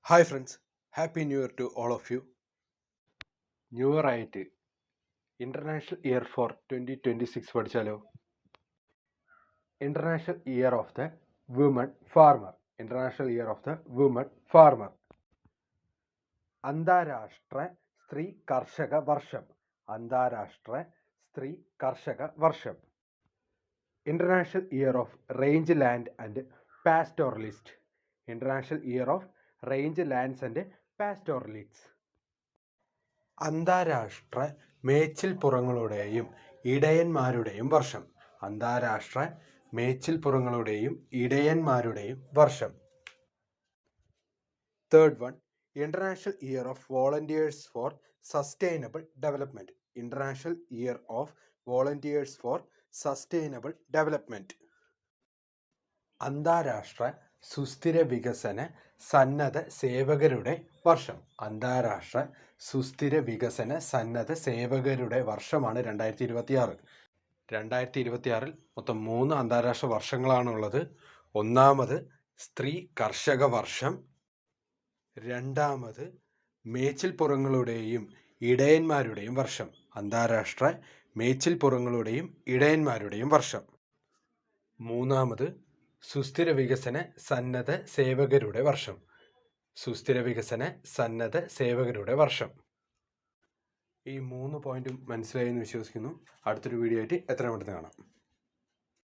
Hi friends, happy new year to all of you. New year ആയിട്ട് international year for 2026 പഠിച്ചാലോ? International year of the woman farmer. International year of the woman farmer. അന്താരാഷ്ട്ര സ്ത്രീ കർഷക വർഷം. അന്താരാഷ്ട്ര സ്ത്രീ കർഷക വർഷം. International year of rangeland and pastoralist. International year of rangelands and pastoralists. അന്താരാഷ്ട്ര മേച്ചിൽപ്പുറങ്ങളുടെയും ഇടയന്മാരുടെയും വർഷം. അന്താരാഷ്ട്ര മേച്ചിൽപ്പുറങ്ങളുടെയും ഇടയന്മാരുടെയും വർഷം. Third one, international year of volunteers for sustainable development. International year of volunteers for sustainable development. അന്താരാഷ്ട്ര സുസ്ഥിര വികസന സന്നദ്ധ സേവകരുടെ വർഷം. അന്താരാഷ്ട്ര സുസ്ഥിര വികസന സന്നദ്ധ സേവകരുടെ വർഷമാണ് 2026. 2026 മൊത്തം 3 അന്താരാഷ്ട്ര വർഷങ്ങളാണുള്ളത്. ഒന്നാമത് സ്ത്രീ കർഷക വർഷം, രണ്ടാമത് മേച്ചിൽപ്പുറങ്ങളുടെയും ഇടയന്മാരുടെയും വർഷം. അന്താരാഷ്ട്ര മേച്ചിൽപ്പുറങ്ങളുടെയും ഇടയന്മാരുടെയും വർഷം. മൂന്നാമത് സുസ്ഥിര വികസന സന്നദ്ധ സേവകരുടെ വർഷം. സുസ്ഥിര വികസന സന്നദ്ധ സേവകരുടെ വർഷം. ഈ 3 പോയിന്റും മനസ്സിലായി എന്ന് വിശ്വസിക്കുന്നു. അടുത്തൊരു വീഡിയോ ആയിട്ട് എത്രയും പെട്ടെന്ന് കാണാം.